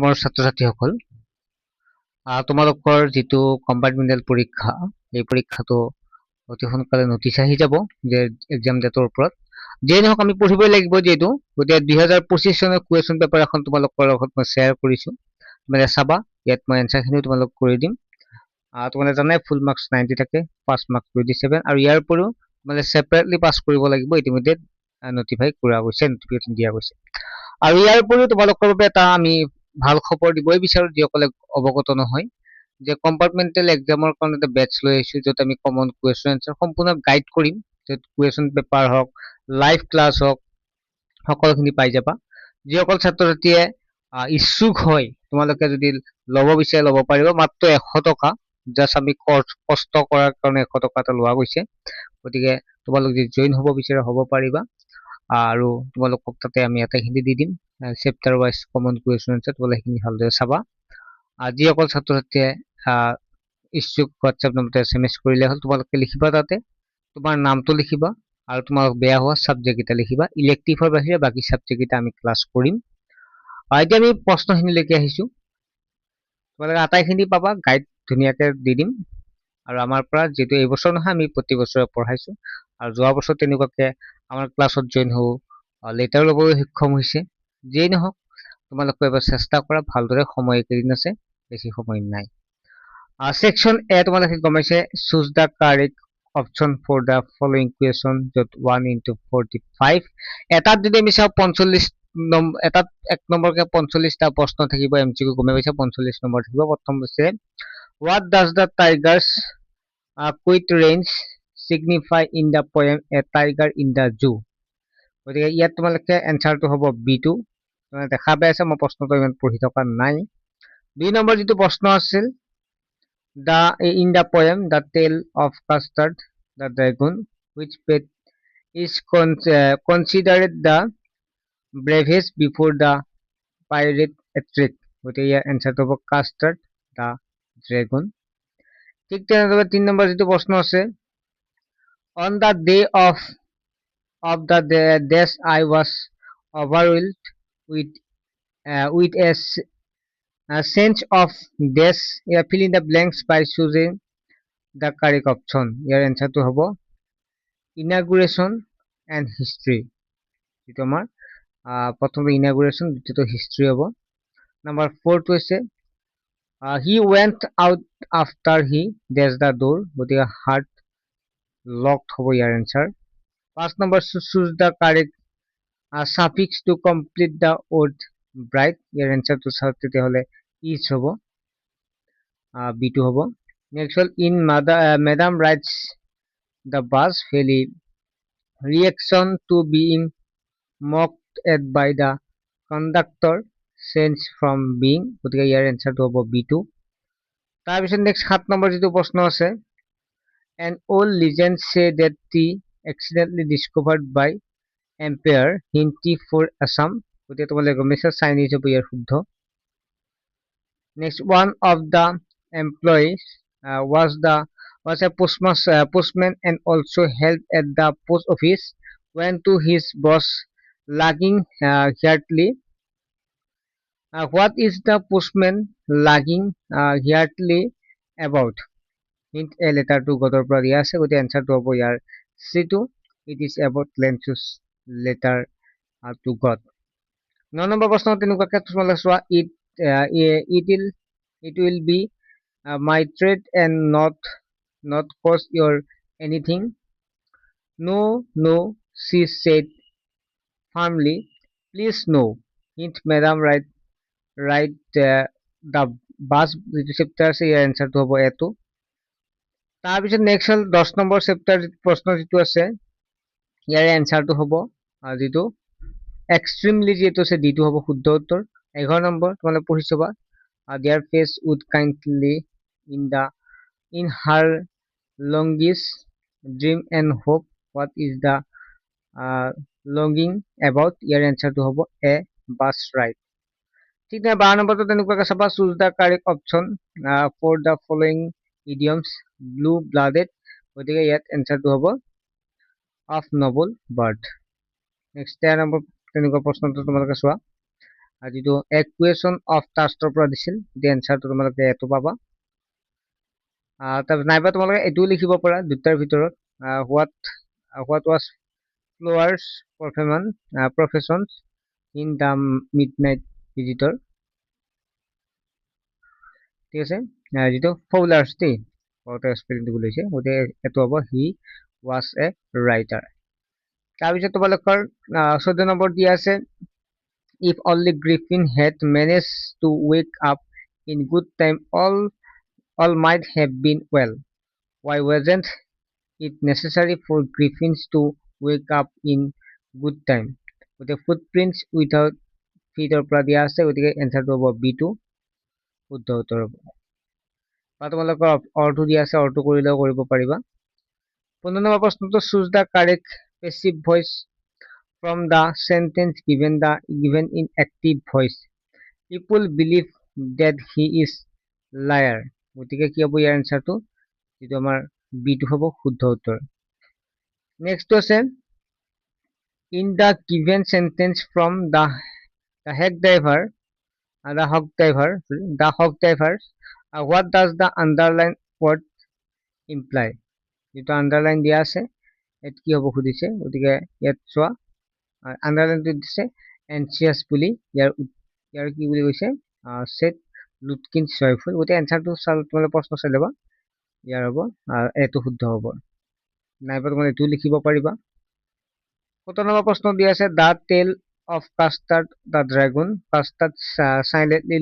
মোৰ ছাত্ৰ-ছাত্ৰীসকল, তোমালোকৰ যিটো কম্পাৰ্টমেণ্টেল পৰীক্ষা, এই পৰীক্ষাটো অতি সোনকালে নটিচ আহি যাব যে এক্সাম ডেটৰ ওপৰত। যিয়ে নহওক আমি পঢ়িবই লাগিব যিহেতু, গতিকে 2025 চনৰ কুৱেশ্যন পেপাৰ এখন তোমালোকৰ লগত মই শ্বেয়াৰ কৰিছো। তোমালোকে চাবা, ইয়াত মই এনচাৰখিনিও তোমালোক কৰি দিম। তোমালোকে জানাই ফুল মাৰ্কছ 90 থাকে, পাছ মাৰ্কছ 27, আৰু ইয়াৰ উপৰিও তোমালোকে ছেপাৰেটলি পাছ কৰিব লাগিব। ইতিমধ্যে নটিফাই কৰা গৈছে, নটিফিকেশ্যন দিয়া গৈছে। আৰু ইয়াৰ উপৰিও তোমালোকৰ বাবে এটা আমি ভাল খবৰ দিবই বিচাৰো যিসকলে অৱগত নহয়, যে কম্পাৰ্টমেণ্টেল এক্সামৰ কাৰণে এটা বেটছ লৈ আহিছো, য'ত আমি কমন কুৱেশ্যন এনচাৰ সম্পূৰ্ণ গাইড কৰিম। য'ত কুৱেশ্যন পেপাৰ হওক, লাইভ ক্লাছ হওক, সকলোখিনি পাই যাবা। যিসকল ছাত্ৰ ছাত্ৰীয়ে ইচ্ছুক হয়, তোমালোকে যদি ল'ব বিচাৰে ল'ব পাৰিবা। মাত্ৰ 100 টকা, জাষ্ট আমি কষ্ট কৰাৰ কাৰণে 100 টকা এটা লোৱা গৈছে। গতিকে তোমালোক যদি জইন হ'ব বিচাৰে হ'ব পাৰিবা। আৰু তোমালোকক তাতে আমি আটাইখিনি দি দিম, chapter wise common question answer. তোমালোকে সেইখিনি ভালদৰে চাবা। যিসকল ছাত্ৰ ছাত্ৰীয়ে ইচ্ছুক, হোৱাটছএপ নম্বৰতে SMS কৰিলে হ'ল। তোমালোকে লিখিবা, তাতে তোমাৰ নামটো লিখিবা আৰু তোমালোক বেয়া হোৱা ছাবজেক্ট কেইটা লিখিবা। ইলেক্টিভৰ বাহিৰে বাকী ছাবজেক্ট কেইটা আমি ক্লাছ কৰিম। এতিয়া আমি প্ৰশ্নখিনিলৈকে আহিছো। তোমালোকে আটাইখিনি পাবা, গাইড ধুনীয়াকে দি দিম। আৰু আমাৰ পৰা যিহেতু এইবছৰ নহয়, আমি প্ৰতি বছৰে পঢ়াইছো, আৰু যোৱা বছৰ তেনেকুৱাকে আমাৰ ক্লাছত জইন হ'ব লেটাৰ ল'বলৈ সক্ষম হৈছে। যিয়েই নহওক, তোমালোকে এবাৰ চেষ্টা কৰা, ভালদৰে সময় কেইদিন আছে, বেছি সময় নাই। ছেকশ্যন এ তোমালোকে গমাইছে, choose the correct option for the following question, য'ত 1 into 45। এটাত যদি আমি চাওঁ 45 এটাত 1 নম্বৰকে 45টা প্ৰশ্ন থাকিব। MCQ গমে পাইছা 45 নম্বৰ থাকিব। প্ৰথম হৈছে, what does the tiger's quit range signify in the poem A Tiger in the Zoo? গতিকে ইয়াত তোমালোকে এনচাৰটো হ'ব B2। দেখা পাই আছে, মই প্ৰশ্নটো ইমান পঢ়ি থকা নাই। 2 নম্বৰ যিটো প্ৰশ্ন আছিল, in the poem The Tale of Custard the Dragon, which pet is considered the bravest before the pirate attack? গতিকে ইয়াৰ এনচাৰটো হ'ব কাষ্টাৰ্ড দ্য ড্ৰেগন। ঠিক তেনেদৰে 3 নম্বৰ যিটো প্ৰশ্ন আছে, on the day of the dash I was overwhelmed with a sense of dash, fill in the blanks by choosing the correct option. ইয়াৰ এনচাৰটো হ'ব ইনাগুৰেশ্যন and history. যিটো আমাৰ প্ৰথমটো ইনাগুৰেশ্যন, দ্বিতীয়টো হিষ্ট্ৰী হ'ব। নাম্বাৰ 4 টো হৈছে, he went out after he dashed the door, গতিকে heart locked হ'ব ইয়াৰ answer. 5 number, choose the correct suffix to complete the word bright, ইয়াৰ এনচাৰটো চাওক তেতিয়াহ'লে ইজ হ'ব, B2 হ'ব। নেক্সট হ'ল, in Madam writes the bus fairly reaction to being mocked at by the conductor change from being, গতিকে ইয়াৰ এনচাৰটো হ'ব B2। তাৰপিছত নেক্সট 7 নম্বৰ যিটো প্ৰশ্ন আছে, an old legend say that tea accidentally discovered by Empire hint tea for Assam, গতিকে তোমালোকে গমেছা Chinese হ'ব ইয়াৰ শুদ্ধ। Next, one of the employees was a postman and also helped at the post office when to his boss lagging hurriedly. What is the postman lagging hurriedly about? Hint a letter to God পৰা দিয়া আছে, গতিকে এনচাৰটো হ'ব ইয়াৰ C2, it is about Lensus letter to God। 9 number প্ৰশ্ন তেনেকুৱাকে তোমালোকে চোৱা, it will be my trade and not cost your anything. No, she said firmly, please no. Hint, madam, right the bus যিটো চেপ্টাৰ আছে, ইয়াৰ এনচাৰটো হ'ব A2। তাৰপিছত next হ'ল 10 number chapter প্ৰশ্ন যিটো আছে, ইয়াৰ এনচাৰটো হ'ব যিটো এক্সট্ৰিমলি যিহেতু আছে, D2 হ'ব শুদ্ধ উত্তৰ। 11 নম্বৰ তোমালোকে পঢ়ি চাবা, their face would kindly in her longest dream and hope, what is the longing about? ইয়াৰ এনচাৰটো হ'ব A, bus ride। ঠিক আছে, 12 নম্বৰটো তেনেকুৱাকে চাবা, choose the correct option for the following idioms, blue blooded, গতিকে ইয়াত এনচাৰটো হ'ব of noble bird। Next 13 number তেনেকুৱা প্ৰশ্নটো তোমালোকে চোৱা, আৰু যিটো equation of trustৰ পৰা দিছিল the answerটো তোমালোকে এটো পাবা তাৰপিছত নাইবা তোমালোকে এইটোও লিখিব পাৰা দুটাৰ ভিতৰত what was Flowers professions in the midnight visitor ঠিক আছে যেটো Fowler's দেই ওটা স্পেলিংটো ভুল হৈছে ওতে এটো হ'ব he was a writer তাৰপিছত তোমালোকৰ 14 নম্বৰ দিয়া আছে if only Griffin had managed to wake up in good time all might have been well why wasn't it necessary for Griffins to wake up in good time ওতে footprints without feet পৰা দিয়া আছে ওটিকে এনসাৰটো হ'ব b2 শুদ্ধ উত্তৰ হ'ব বা তোমালোকৰ অৰটো দিয়া আছে অৰটো কৰিলেও কৰিব পাৰিবা 15 নম্বৰ প্ৰশ্নটো choose the correct passive voice from the sentence given in active voice people believe that he is liar ওটিকে কি হ'ব ইয়াৰ এনসাৰটো যেটো আমাৰ b2 হ'ব শুদ্ধ উত্তৰ নেক্সট আছে in the given sentence from the hack driver what does the underline word imply যেটো underline দিয়া আছে এত কি হ'ব খুদিছে ওটিকে ইয়াত চোৱা underline টো দিছে anxious বুলি ইয়াৰ কি বুলি কৈছে set Lutkins joyful ওতে এনসাৰটো তোমালোকে প্ৰশ্ন চাই লবা ইয়াৰ হ'ব এটো শুদ্ধ হ'ব নাইবা তোমালোকে এটো লিখিব পাৰিবা 17 নম্বৰ প্ৰশ্ন দিয়া আছে the tale of Custard the dragon Custard silently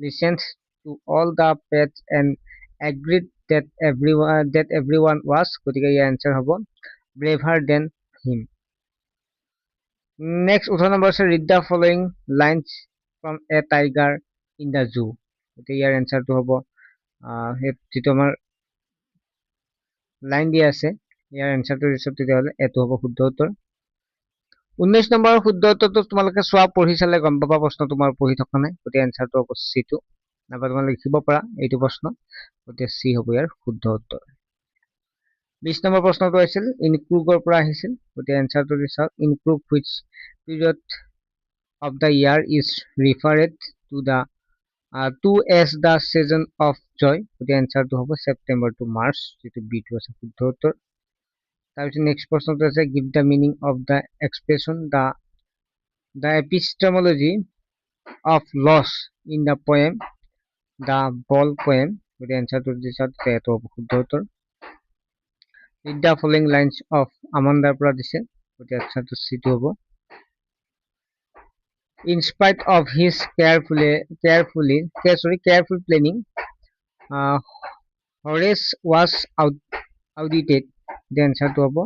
listened to all the pets and agreed that everyone was গতিকে ইয়াৰ answer হ'ব braver than him next 18 number আছে read the following lines from a tiger in the zoo গতিকে ইয়াৰ answer টো হ'ব যেটো আমাৰ line দিয়া আছে ইয়াৰ answer টো ৰিসেপ্ট তেতিয়া হলে এটো হ'ব শুদ্ধ উত্তৰ 19 নম্বৰ শুদ্ধ উত্তৰটো তোমালোকে চোৱা পঢ়ি চালে গম পাবা প্ৰশ্ন তোমাৰ পঢ়ি থকা নাই গতিকে answer টো হ'ব c2 নাইবা তোমালোকে লিখিব পাৰা এইটো প্ৰশ্ন গতিকে c হ'ব ইয়াৰ শুদ্ধ উত্তৰ 20 নম্বৰ প্ৰশ্নটো আছিল ইনক্ৰুগৰ পৰা আহিছিল গতিকে answer টো চাওক ইনক্ৰুগ which period of the year is referred to as the season of joy গতিকে answer টো হ'ব September to March যেটো b2 আছে শুদ্ধ উত্তৰ তাৰপিছত নেক্সট প্ৰশ্নটো আছে give the meaning of the expression the epistemology of loss in the poem the ball poem গতিকে answer টো দিছা এটো হ'ব শুদ্ধ উত্তৰ read the following lines of Amandar পৰা দিছে গতিকে answer টো c2 হ'ব in spite of his careful planning Horace was audited the answer to হ'ব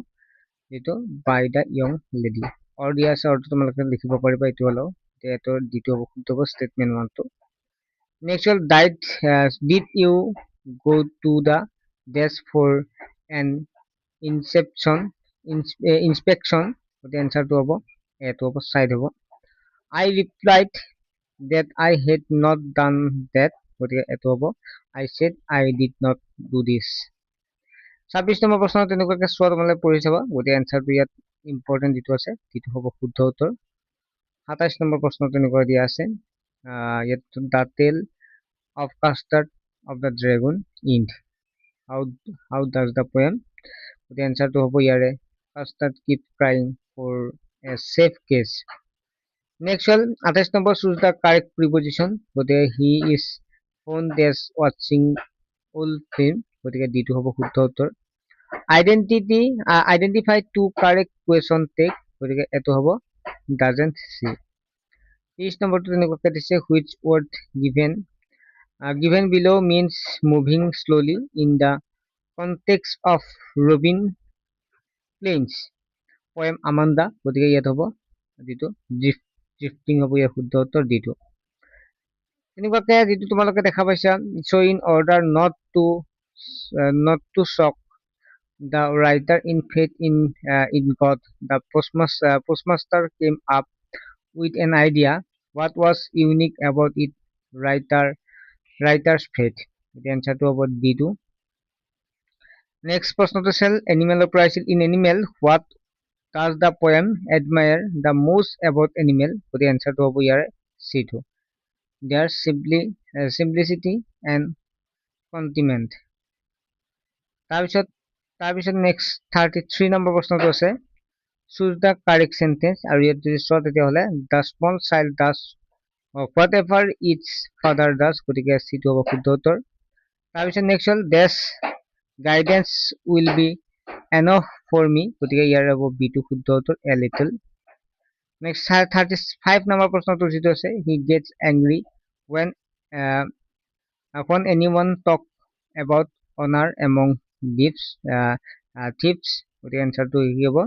যেটো by the young lady or দিয়া আছে অৰটো তোমালোকে লিখিব পাৰিবা এটো হলো এটো দ্বিতীয় শুদ্ধ হ'ব statement 1 টো next হ'ল did you go to the desk for an inspection the answer to হ'ব এটো হ'ব side হ'ব I replied that I had not done that গতিকে এটো হ'ব I said I did not do this 26 number প্ৰশ্ন তেনেকুৱাকে চোৱা তোমালোকে পঢ়ি চাবা গতিকে answer টো ইয়াত important যেটো আছে যেটো হ'ব শুদ্ধ উত্তৰ 27 নম্বৰ প্ৰশ্ন তেনেকুৱা দিয়া আছে ইয়াত the tale of Custard of the dragon end how does the poem the answer to হ'ব ইয়াৰে Custard keep crying for a safe case next হ'ল 28 number choose the correct preposition গতিকে he is found as watching old film গতিকে d2 হ'ব শুদ্ধ উত্তৰ identify two correct question take গতিকে এটো হ'ব doesn't see 30 নম্বৰটো তেনেকুৱাকে দিছে which word given below means moving slowly in the context of Robin Plains poem Amanda গতিকে ইয়াত হ'ব যেটো drifting হ'ব ইয়াৰ শুদ্ধ উত্তৰ d2 তেনেকুৱাকে যেটো তোমালোকে দেখা পাইছা so in order not to shock the writer in faith in God the postmaster came up with an idea what was unique about it writer's faith the answer to about d2 next প্ৰশ্নটো আছিল animal পৰা আছিল in animal what does the poem admire the most about animal গতি এনসাৰটো হ'ব ইয়াৰ C2 their simplicity and contentment তাৰপিছত next 33 number প্ৰশ্নটো আছে choose the correct sentence আৰু ইয়াত যদি চোৱা তেতিয়াহ'লে the small child does whatever its father does গতিকে C2 হ'ব শুদ্ধ উত্তৰ তাৰপিছত next হ'ল this guidance will be enough for me গতিকে ইয়াৰ হ'ব B2 শুদ্ধ উত্তৰ a little next 35 নম্বৰ প্ৰশ্নটো যিটো আছে he gets angry when anyone talk about honor among thieves গতিকে এনসাৰটো কি হ'ব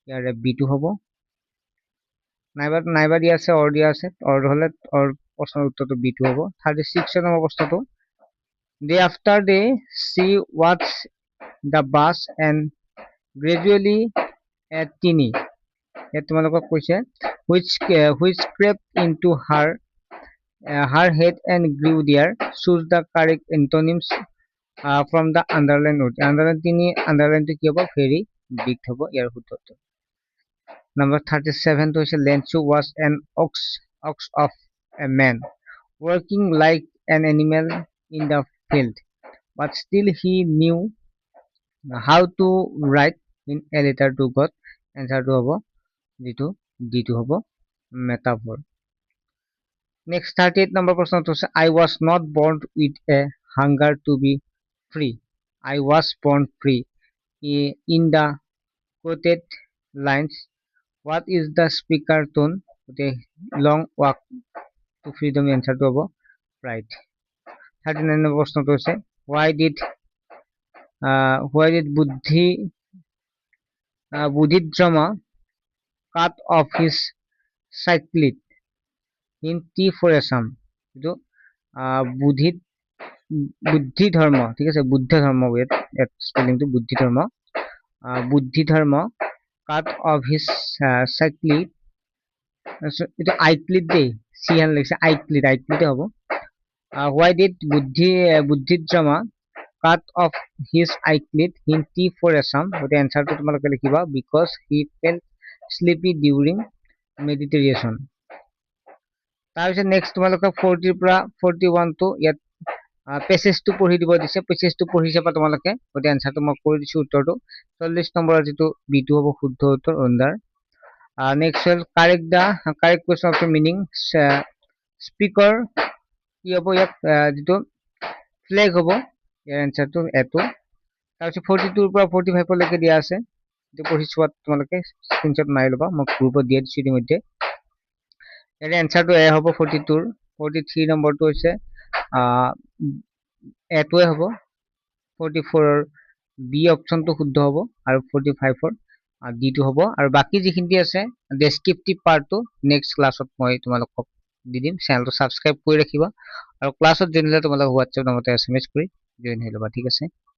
ইয়াৰ B2 হ'ব নাইবা দিয়া আছে অৰ দিয়া আছে অৰ হলে অৰ প্ৰশ্নৰ উত্তৰটো B2 হ'ব 36 নম্বৰ প্ৰশ্নটো day after day she watch the bus and gradually at tiny ইয়াত তোমালোকক কৈছে which crept into her head and grew there choose the correct antonyms from the underline note underline to কি হ'ব very big হ'ব ইয়াৰ শুদ্ধ উত্তৰ number 37 to is Lenchu was an ox of a man working like an animal in the field but still he knew how to write in a letter to God answer to hobo d2 hobo metaphor next 38 number প্রশ্ন to I was not born with a hunger to be free I was born free in the quoted lines what is the speaker tone the long walk to freedom answer to hobo right 39 number প্রশ্ন to why did Bodhidharma cut off his cyclid in T for Assam এইটো বুদ্ধি ধৰ্ম ঠিক আছে বুদ্ধ ধৰ্ম ইয়াত স্পেলিংটো বুদ্ধি ধৰ্ম cut off his cyclid এইটো আইক্লিড দেই সি হেন লিখছে আইক্লিড হ'ব why did Bodhidharma cut off his eyelid in T for Assam the answer to তোমালোকে লিখিবা because he felt sleepy during meditation তাৰপিছত next তোমালোকে 40 ৰ পৰা 41 to ইয়াত পেছেজ টো পঢ়ি দিব দিছে পেছেজ টো পঢ়ি চাবা তোমালোকে the answer টো মই কৰি দিছো উত্তৰটো 40 নম্বৰ যেটো B2 হ'ব শুদ্ধ উত্তৰ under next হ'ল correct question of the meaning speaker কি হ'ব ইয়াত যেটো flag হ'ব ইয়াৰ answer টো এটো তাৰপিছত 42 ৰ পৰা 45 লৈকে দিয়া আছে এটো পঢ়ি চোৱা তোমালোকে স্ক্ৰিনশ্বট মাৰি লবা মই গ্ৰুপত দিয়া দিছো ইতিমধ্যে ইয়াৰ answer টো এ হ'ব 42 43 নম্বৰটো হৈছে এটোৱে হ'ব 44 ৰ বি অপচনটো শুদ্ধ হ'ব আৰু 45 ৰ ডি2 হ'ব আৰু বাকি যিখিনি আছে ডেসক্ৰিপটিভ পাৰ্টটো নেক্সট ক্লাছত মই তোমালোকক দি দিম চেনেলটো সাবস্ক্ৰাইব কৰি ৰাখিবা আৰু ক্লাছত জেনিলে তোমালোক WhatsApp নম্বৰতে SMS কৰি জয়েন হৈ লবা ঠিক আছে